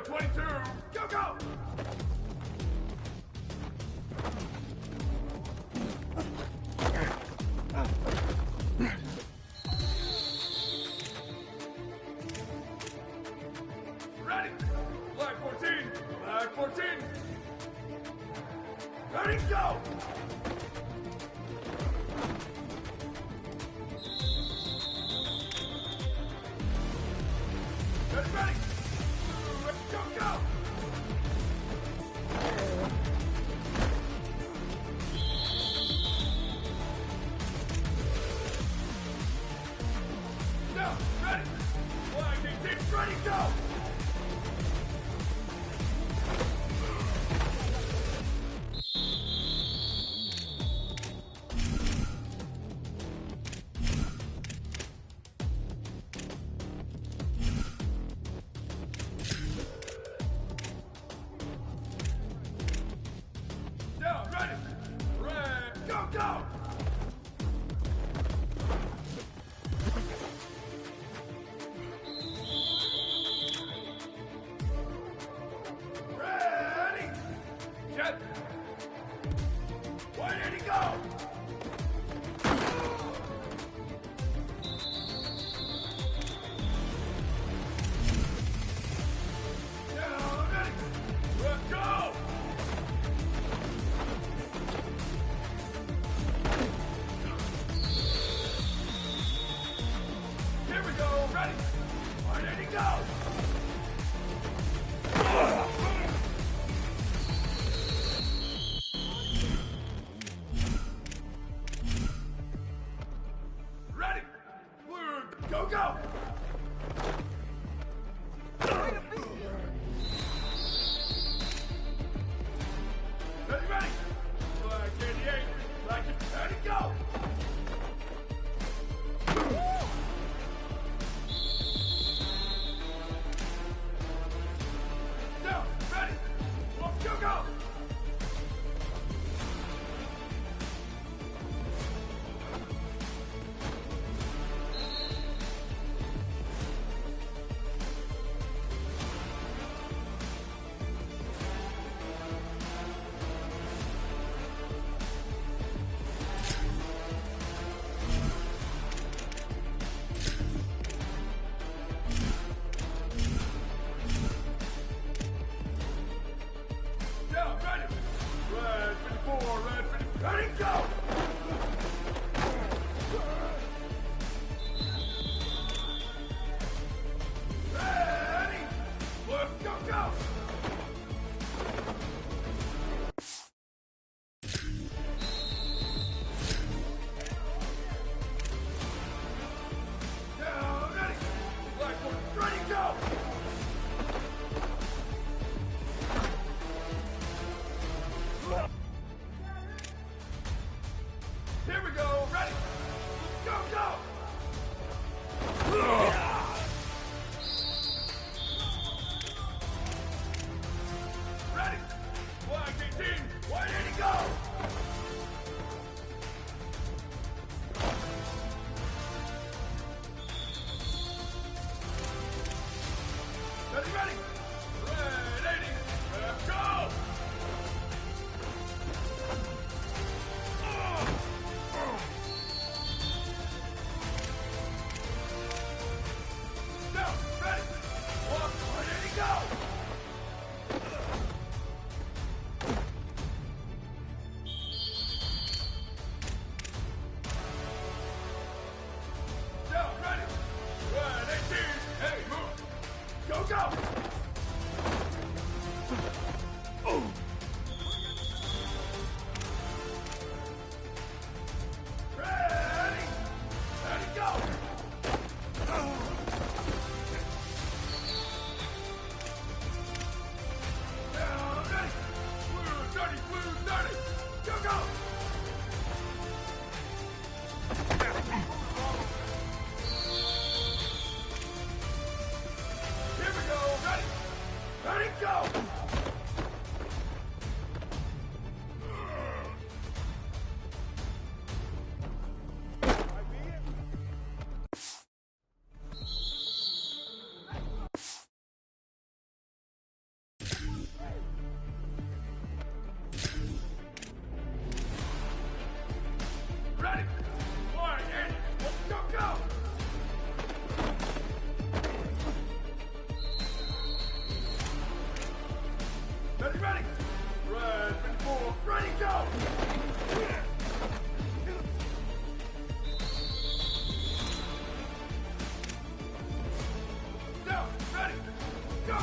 22, go, go! Ready! Flag 14, flag 14! Ready, go! Ready, ready! Go, go! Now, ready! Flag 18, ready, go! Down, ready! Red, go, go! Ready! Jet! 180, go! Down, ready! Let's go! Here we go, ready! 180, go! Ready! Blue, go, go! Ready, ready! Flag 88, flag 30, go! Down, ready! Off, go, go! Down, ready! Red 54, red 50, ready, go! Ready! Let's go, go! Down, ready! Flag 4, ready, go! Here we go, ready? Go, go! Ready? Flag 18, 180, go! Ready, ready? Red 80, let's go! Down, ready? Walk, 180, go! Down, ready? Red 18, hey, move! Go, go!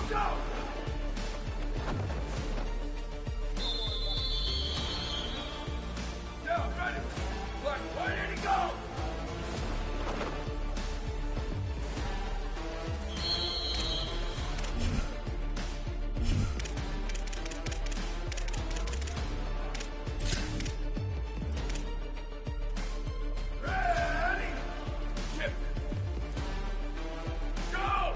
Go! Down, ready! Black, ready to go! Ready! Shift! Go!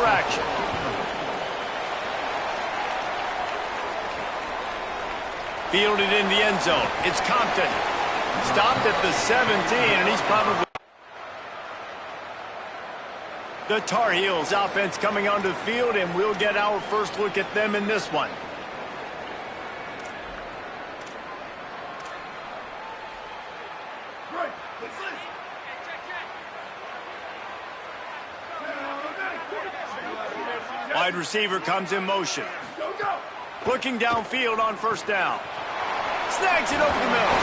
action. Fielded in the end zone. It's Compton. Stopped at the 17, and he's probably... The Tar Heels offense coming onto the field, and we'll get our first look at them in this one. Wide receiver comes in motion. Looking downfield on first down. Snags it over the middle.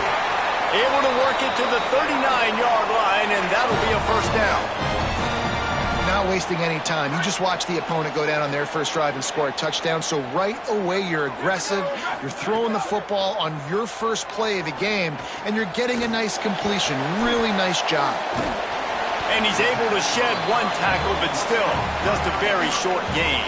Able to work it to the 39-yard line, and that'll be a first down. Not wasting any time. You just watch the opponent go down on their first drive and score a touchdown. So right away, you're aggressive. You're throwing the football on your first play of the game, and you're getting a nice completion. Really nice job. And he's able to shed one tackle, but still just a very short gain.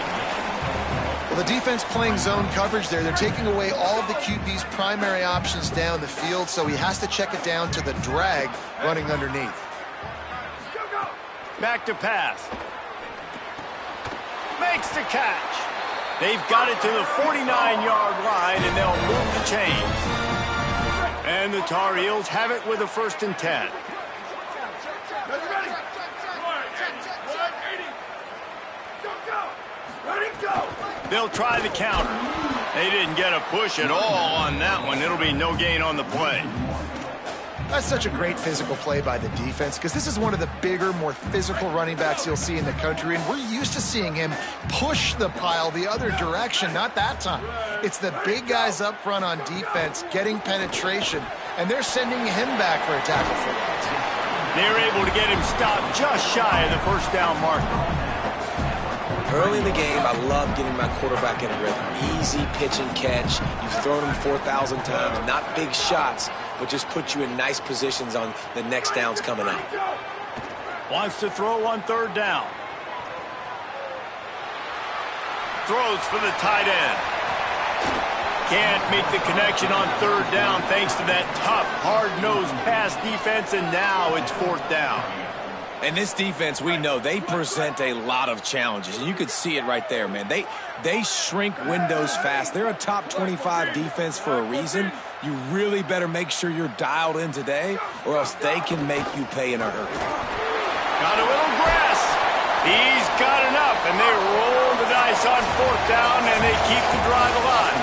Well, the defense playing zone coverage there. They're taking away all of the QB's primary options down the field, so he has to check it down to the drag running underneath. Back to pass. Makes the catch. They've got it to the 49-yard line, and they'll move the chains. And the Tar Heels have it with a 1st and 10. They'll try the counter. They didn't get a push at all on that one. It'll be no gain on the play. That's such a great physical play by the defense, because this is one of the bigger, more physical running backs you'll see in the country, and we're used to seeing him push the pile the other direction. Not that time. It's the big guys up front on defense getting penetration, and they're sending him back for a tackle for that. They're able to get him stopped just shy of the first down marker. Early in the game, I love getting my quarterback in a rhythm. Easy pitch and catch. You've thrown him 4,000 times. Not big shots, but just put you in nice positions on the next downs coming up. Wants to throw on 3rd down. Throws for the tight end. Can't make the connection on 3rd down thanks to that tough, hard-nosed pass defense, and now it's 4th down. And this defense, we know, they present a lot of challenges. And you could see it right there, man. They shrink windows fast. They're a top 25 defense for a reason. You really better make sure you're dialed in today, or else they can make you pay in a hurry. Got a little grass. He's got enough, and they roll the dice on 4th down, and they keep the drive alive.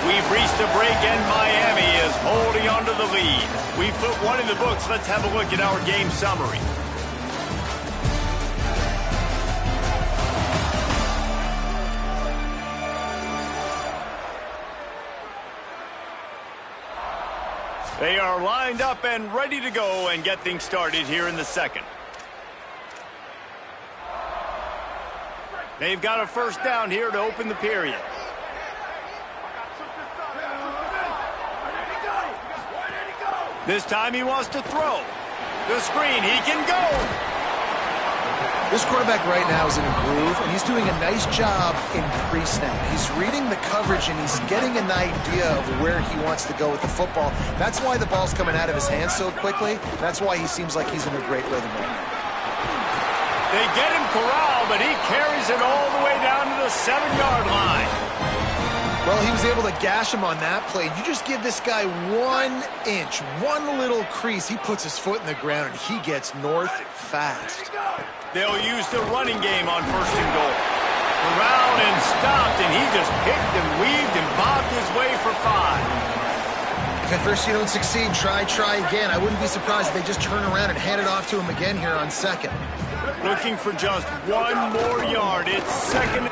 We've reached a break, and Miami is holding on to the lead. We put one in the books. Let's have a look at our game summary. They are lined up and ready to go and get things started here in the second. They've got a 1st down here to open the period. This time he wants to throw. The screen, he can go. This quarterback right now is in a groove, and he's doing a nice job in pre-snap. He's reading the coverage, and he's getting an idea of where he wants to go with the football. That's why the ball's coming out of his hands so quickly. That's why he seems like he's in a great rhythm right now. They get him corralled, but he carries it all the way down to the 7-yard line. Well, he was able to gash him on that play. You just give this guy 1 inch, one little crease. He puts his foot in the ground, and he gets north fast. They'll use the running game on 1st and goal. Around and stopped, and he just picked and weaved and bobbed his way for 5. If at first you don't succeed, try again. I wouldn't be surprised if they just turn around and hand it off to him again here on 2nd. Looking for just 1 more yard. It's 2nd.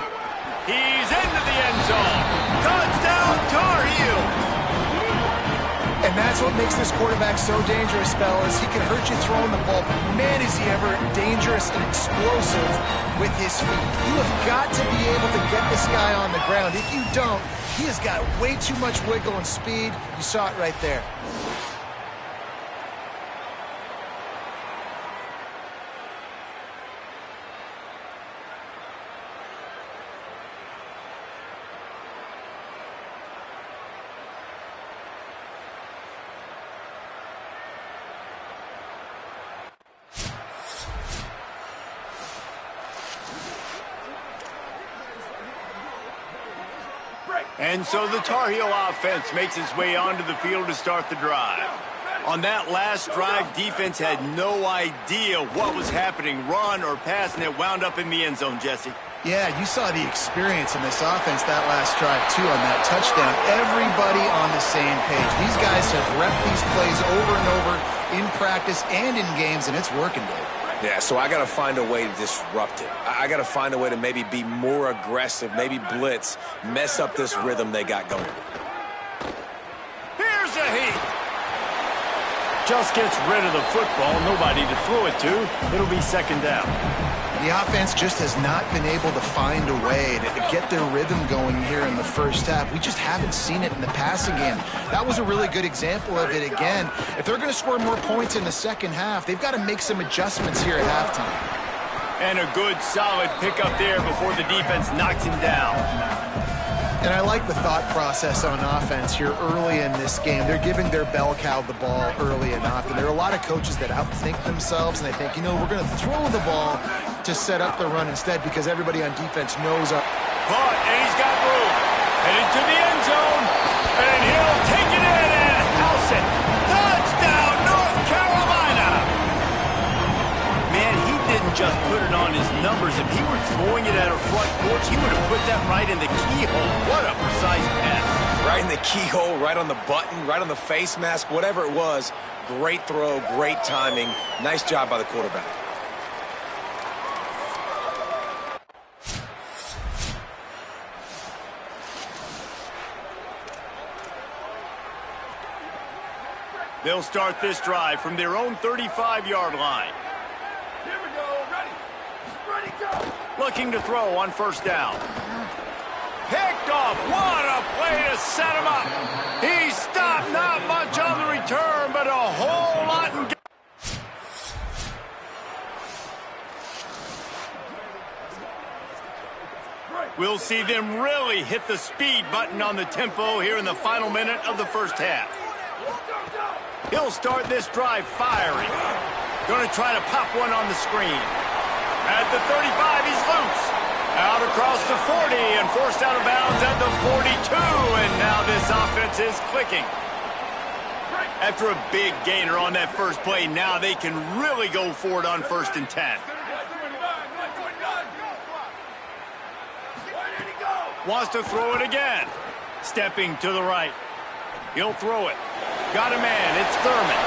He's into the end zone. Touchdown, Tar Heels. And that's what makes this quarterback so dangerous, fellas. He can hurt you throwing the ball, but man, is he ever dangerous and explosive with his feet. You have got to be able to get this guy on the ground. If you don't, he has got way too much wiggle and speed. You saw it right there. And so the Tar Heel offense makes its way onto the field to start the drive. On that last drive, defense had no idea what was happening, run or pass, and it wound up in the end zone, Jesse. Yeah, you saw the experience in this offense that last drive, too, on that touchdown. Everybody on the same page. These guys have repped these plays over and over in practice and in games, and it's working, Dave. Yeah, so I got to find a way to disrupt it. I got to find a way to maybe be more aggressive, maybe blitz, mess up this rhythm they got going. Here's a heat. Just gets rid of the football, nobody to throw it to. It'll be second down. The offense just has not been able to find a way to get their rhythm going here in the first half. We just haven't seen it in the passing game. That was a really good example of it again. If they're going to score more points in the second half, they've got to make some adjustments here at halftime. And a good, solid pickup there before the defense knocks him down. And I like the thought process on offense here early in this game. They're giving their bell cow the ball early and often. There are a lot of coaches that outthink themselves, and they think, you know, we're going to throw the ball to set up the run instead because everybody on defense knows. Caught, and he's got room. Headed to the end zone, and he'll take it in and house it. Touchdown, North Carolina! Man, he didn't just put it on his numbers. If he were throwing it at a front porch, he would have put that right in the keyhole. What a precise pass. Right in the keyhole, right on the button, right on the face mask, whatever it was. Great throw, great timing. Nice job by the quarterback. They'll start this drive from their own 35-yard line. Here we go. Ready. Ready, go. Looking to throw on first down. Picked off. What a play to set him up. He stopped. Not much on the return, but a whole lot in. We'll see them really hit the speed button on the tempo here in the final minute of the first half. He'll start this drive firing. Going to try to pop one on the screen. At the 35, he's loose. Out across the 40 and forced out of bounds at the 42. And now this offense is clicking. After a big gainer on that first play, now they can really go for it on 1st and 10. Wants to throw it again. Stepping to the right. He'll throw it. Got a man. It's Thurman.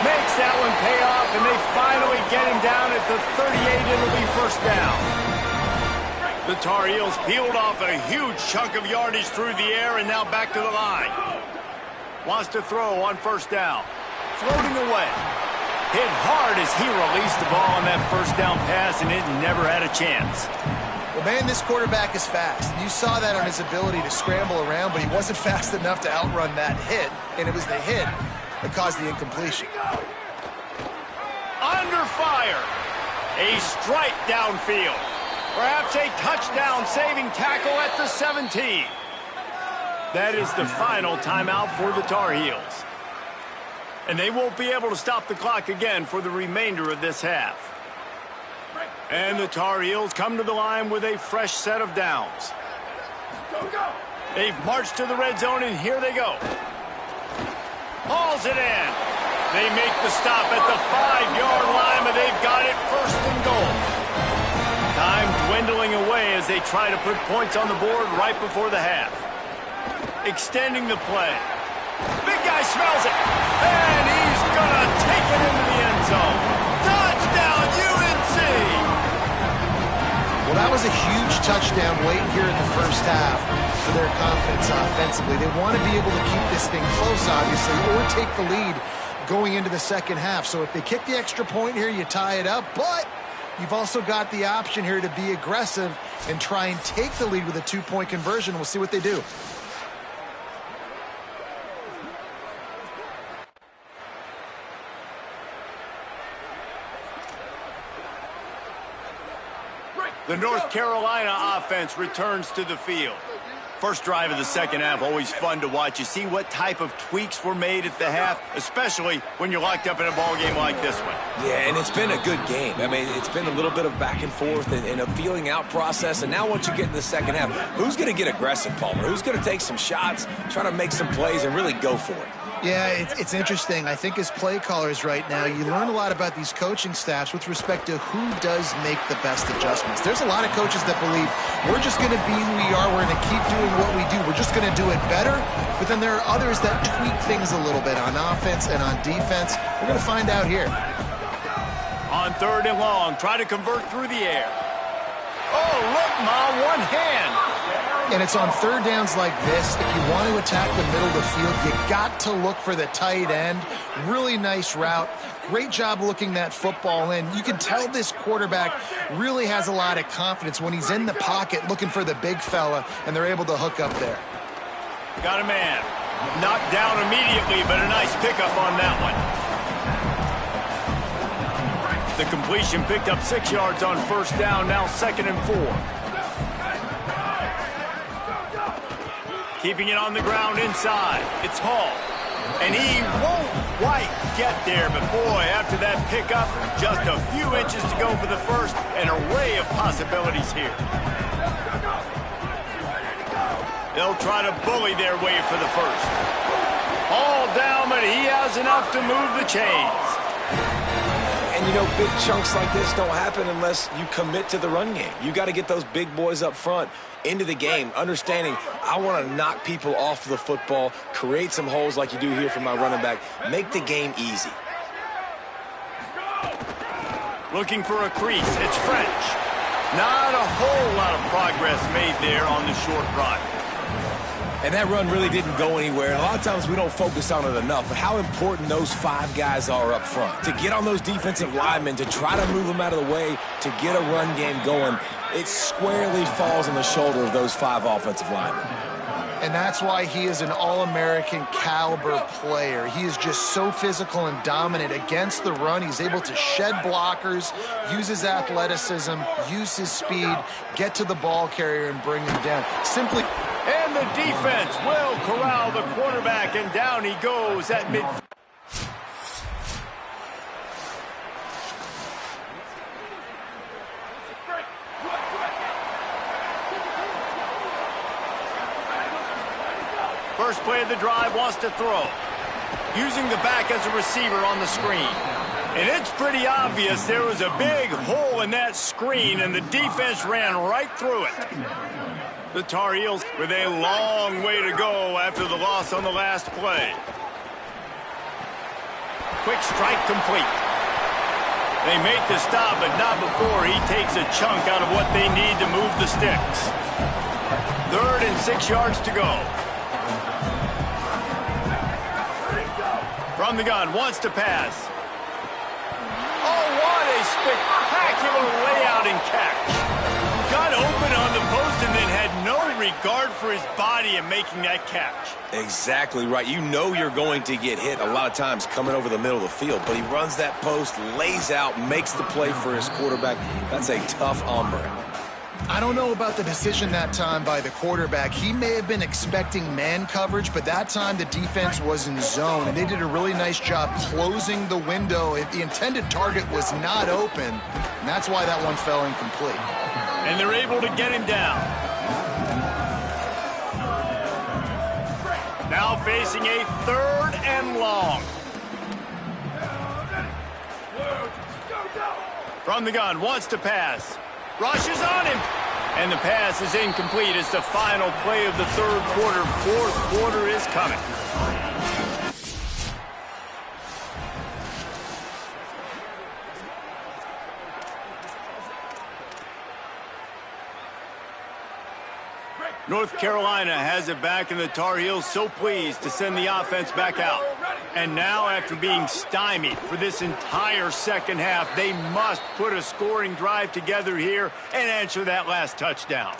Makes that one pay off, and they finally get him down at the 38. It'll be first down. The Tar Heels peeled off a huge chunk of yardage through the air and now back to the line. Wants to throw on first down. Floating away. Hit hard as he released the ball on that first down pass, and it never had a chance. Well, man, this quarterback is fast. You saw that on his ability to scramble around, but he wasn't fast enough to outrun that hit, and it was the hit that caused the incompletion. Under fire. A strike downfield. Perhaps a touchdown-saving tackle at the 17. That is the final timeout for the Tar Heels. And they won't be able to stop the clock again for the remainder of this half. And the Tar Heels come to the line with a fresh set of downs. They've marched to the red zone, and here they go. Hauls it in. They make the stop at the 5-yard line, but they've got it 1st and goal. Time dwindling away as they try to put points on the board right before the half. Extending the play. Big guy smells it. And he's going to take it into the end zone. Touchdown, UNC! Well, that was a huge touchdown late here in the first half for their confidence offensively. They want to be able to keep this thing close, obviously, or take the lead going into the second half. So if they kick the extra point here, you tie it up. But you've also got the option here to be aggressive and try and take the lead with a 2-point conversion. We'll see what they do. The North Carolina offense returns to the field. First drive of the second half, always fun to watch. You see what type of tweaks were made at the half, especially when you're locked up in a ball game like this one. Yeah, and it's been a good game. I mean, it's been a little bit of back and forth and a feeling out process. And now once you get in the second half, who's going to get aggressive, Palmer? Who's going to take some shots, try to make some plays, and really go for it? Yeah, it's interesting. I think as play callers right now, you learn a lot about these coaching staffs with respect to who does make the best adjustments. There's a lot of coaches that believe we're just going to be who we are. We're going to keep doing what we do. We're just going to do it better. But then there are others that tweak things a little bit on offense and on defense. We're going to find out here. On third and long, try to convert through the air. Oh, look, Ma, one hand. And it's on third downs like this. If you want to attack the middle of the field, you got to look for the tight end. Really nice route. Great job looking that football in. You can tell this quarterback really has a lot of confidence when he's in the pocket looking for the big fella, and they're able to hook up there. Got a man. Knocked down immediately, but a nice pickup on that one. The completion picked up 6 yards on first down, now 2nd and 4. Keeping it on the ground inside. It's Hall. And he won't quite get there, but boy, after that pickup, just a few inches to go for the first. An array of possibilities here. They'll try to bully their way for the first. All down, but he has enough to move the chains. And, you know, big chunks like this don't happen unless you commit to the run game. You got to get those big boys up front into the game, understanding I want to knock people off the football, create some holes like you do here for my running back, make the game easy. Looking for a crease. It's French. Not a whole lot of progress made there on the short run. And that run really didn't go anywhere. And a lot of times we don't focus on it enough, but how important those 5 guys are up front. To get on those defensive linemen, to try to move them out of the way, to get a run game going, it squarely falls on the shoulder of those 5 offensive linemen. And that's why he is an All-American caliber player. He is just so physical and dominant against the run. He's able to shed blockers, use his athleticism, use his speed, get to the ball carrier and bring him down. Simply... And the defense will corral the quarterback, and down he goes at mid. First play of the drive, wants to throw. Using the back as a receiver on the screen. And it's pretty obvious there was a big hole in that screen, and the defense ran right through it. The Tar Heels with a long way to go after the loss on the last play. Quick strike complete. They make the stop, but not before he takes a chunk out of what they need to move the sticks. 3rd and 6 yards to go. From the gun, wants to pass. Oh, what a spectacular layout and catch. Got open on the post and then had no regard for his body in making that catch. Exactly right. You know you're going to get hit a lot of times coming over the middle of the field, but he runs that post, lays out, makes the play for his quarterback. That's a tough hombre. I don't know about the decision that time by the quarterback. He may have been expecting man coverage, but that time the defense was in zone, and they did a really nice job closing the window. The intended target was not open, and that's why that one fell incomplete. And they're able to get him down. Now facing a 3rd and long. From the gun, wants to pass. Rushes on him. And the pass is incomplete. It's the final play of the 3rd quarter. 4th quarter is coming. North Carolina has it back, and the Tar Heels so pleased to send the offense back out. And now, after being stymied for this entire second half, they must put a scoring drive together here and answer that last touchdown.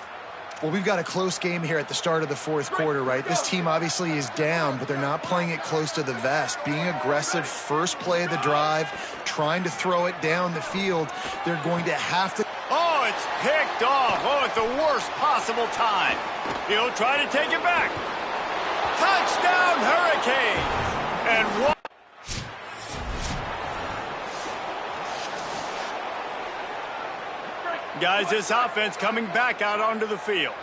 Well, we've got a close game here at the start of the 4th quarter, right? This team obviously is down, but they're not playing it close to the vest. Being aggressive, first play of the drive, trying to throw it down the field, they're going to have to... Oh, it's It's picked off. Oh, at the worst possible time. He'll try to take it back. Touchdown, Hurricanes! And what? Guys, this offense coming back out onto the field.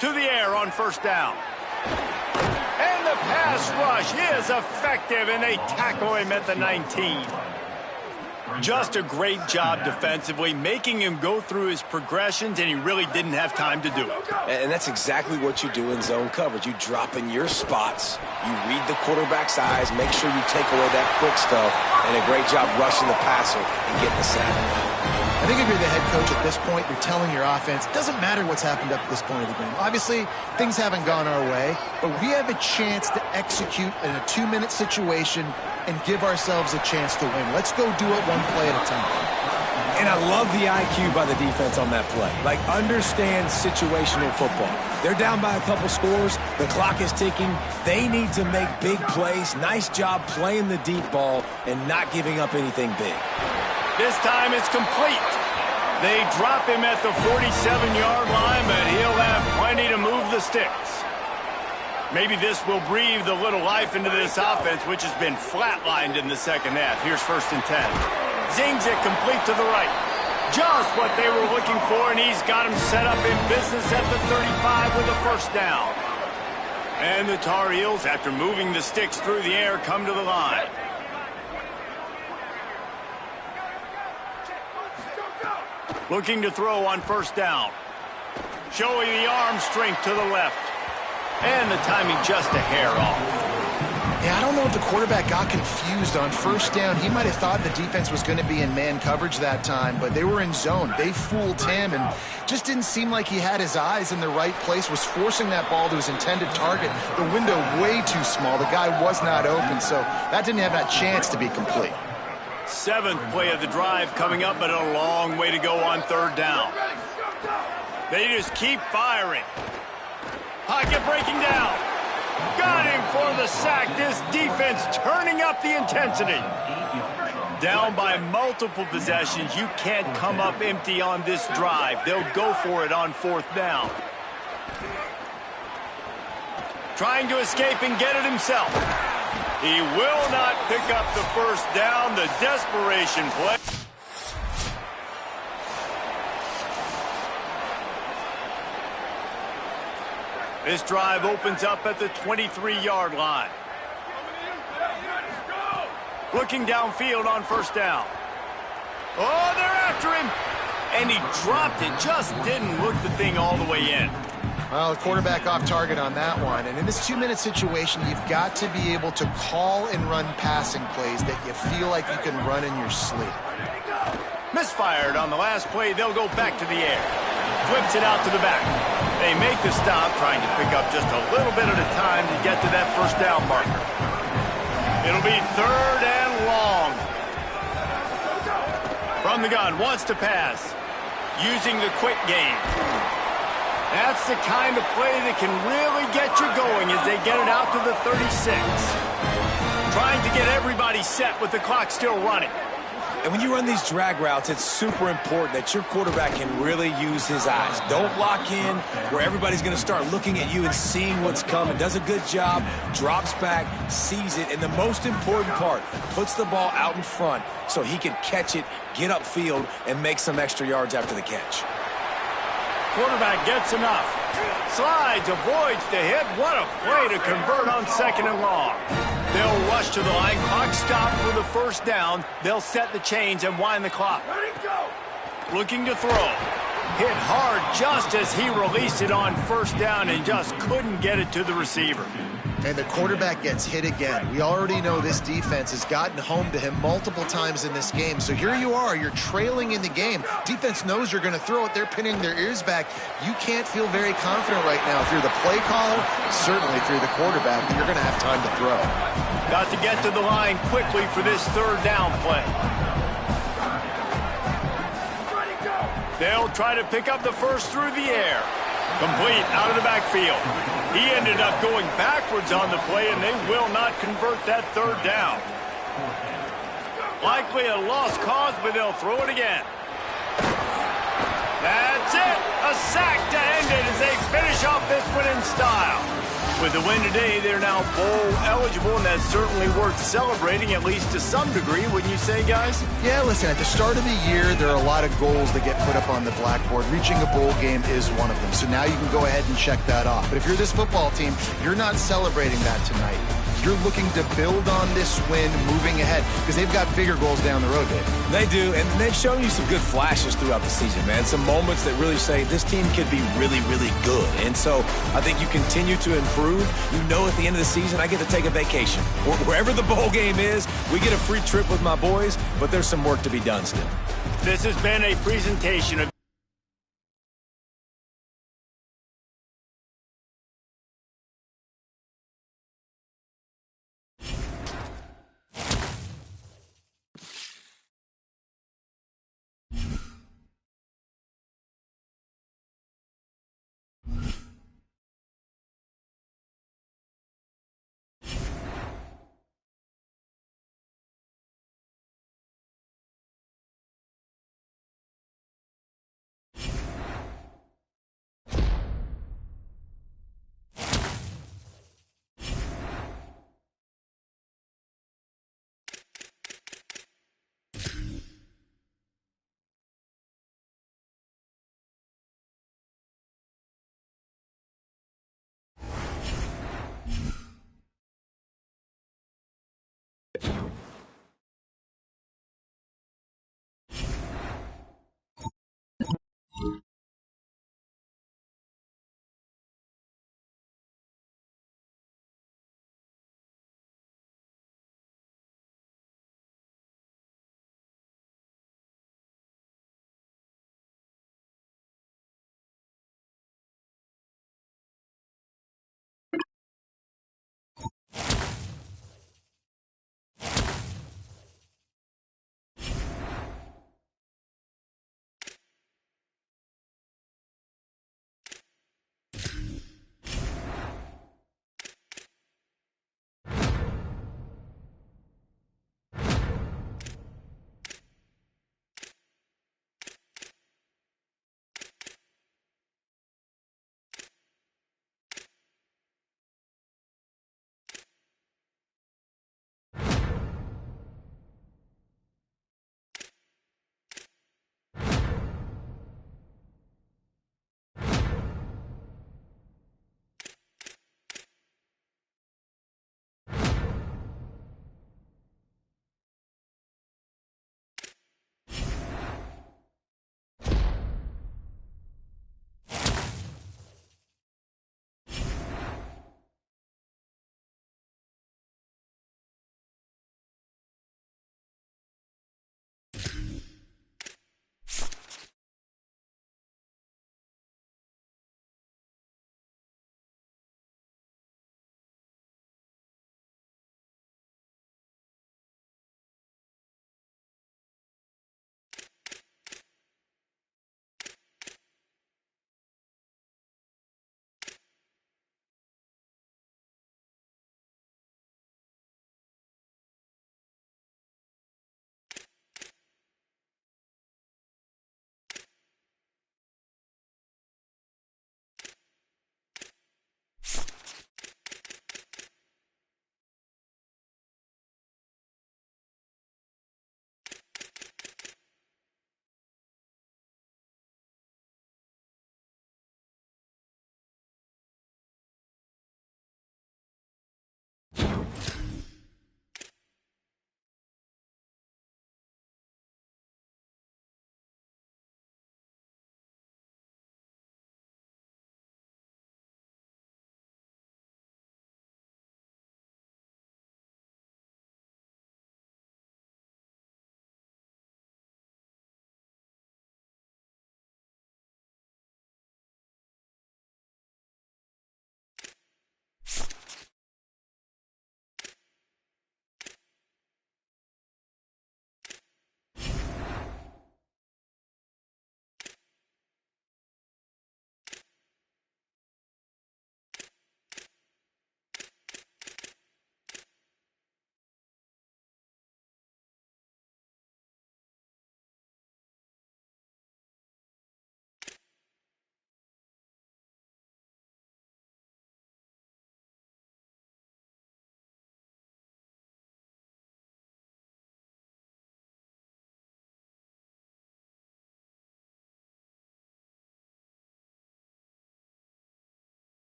To the air on first down. And the pass rush is effective, and they tackle him at the 19. Just a great job defensively, making him go through his progressions, and he really didn't have time to do it. And that's exactly what you do in zone coverage. You drop in your spots, you read the quarterback's eyes, make sure you take away that quick stuff, and a great job rushing the passer and getting the sack. I think if you're the head coach at this point, you're telling your offense, it doesn't matter what's happened up to this point of the game. Obviously, things haven't gone our way, but we have a chance to execute in a 2-minute situation and give ourselves a chance to win. Let's go do it one play at a time. And I love the IQ by the defense on that play. Like, understand situational football. They're down by a couple scores. The clock is ticking. They need to make big plays. Nice job playing the deep ball and not giving up anything big. This time it's complete. They drop him at the 47-yard line, but he'll have plenty to move the sticks. Maybe this will breathe a little life into this offense, which has been flatlined in the second half. Here's 1st and 10. Zings it complete to the right. Just what they were looking for, and he's got him set up in business at the 35 with a first down. And the Tar Heels, after moving the sticks through the air, come to the line. Looking to throw on first down. Showing the arm strength to the left. And the timing just a hair off. Yeah, I don't know if the quarterback got confused on first down. He might have thought the defense was going to be in man coverage that time, but they were in zone. They fooled him and just didn't seem like he had his eyes in the right place, was forcing that ball to his intended target. The window way too small. The guy was not open, so that didn't have that chance to be complete. 7th play of the drive coming up, but a long way to go on 3rd down. They just keep firing. Pocket breaking down. Got him for the sack. This defense turning up the intensity. Down by multiple possessions. You can't come up empty on this drive. They'll go for it on 4th down. Trying to escape and get it himself. He will not pick up the first down. The desperation play. This drive opens up at the 23-yard line. Looking downfield on first down. Oh, they're after him. And he dropped it. Just didn't look the thing all the way in. Well, the quarterback off target on that one. And in this 2-minute situation, you've got to be able to call and run passing plays that you feel like you can run in your sleep. Misfired on the last play. They'll go back to the air. Flips it out to the back. They make the stop, trying to pick up just a little bit at a time to get to that first down marker. It'll be 3rd and long. From the gun, wants to pass. Using the quick game. That's the kind of play that can really get you going as they get it out to the 36. Trying to get everybody set with the clock still running. And when you run these drag routes, it's super important that your quarterback can really use his eyes. Don't lock in where everybody's going to start looking at you and seeing what's coming. Does a good job, drops back, sees it, and the most important part, puts the ball out in front so he can catch it, get upfield, and make some extra yards after the catch. Quarterback gets enough. Slides, avoids the hit. What a play to convert on 2nd and long. They'll rush to the line. Clock stop for the first down. They'll set the chains and wind the clock. Looking to throw. Hit hard just as he released it on first down and just couldn't get it to the receiver. And the quarterback gets hit again. We already know this defense has gotten home to him multiple times in this game. So here you are, you're trailing in the game. Defense knows you're going to throw it. They're pinning their ears back. You can't feel very confident right now. If you're the play caller, certainly if you're the quarterback, that you're going to have time to throw. Got to get to the line quickly for this 3rd down play. They'll try to pick up the first through the air. Complete out of the backfield. He ended up going backwards on the play, and they will not convert that 3rd down. Likely a lost cause, but they'll throw it again. That's it. A sack to end it as they finish off this one in style. With the win today, they're now bowl eligible, and that's certainly worth celebrating, at least to some degree, wouldn't you say, guys? Yeah, listen, at the start of the year, there are a lot of goals that get put up on the blackboard. Reaching a bowl game is one of them. So now you can go ahead and check that off. But if you're this football team, you're not celebrating that tonight. You're looking to build on this win moving ahead because they've got bigger goals down the road, Dave. They do, and they've shown you some good flashes throughout the season, man. Some moments that really say this team could be really, really good. And so I think you continue to improve. You know at the end of the season, I get to take a vacation. Wherever the bowl game is, we get a free trip with my boys, but there's some work to be done still. This has been a presentation of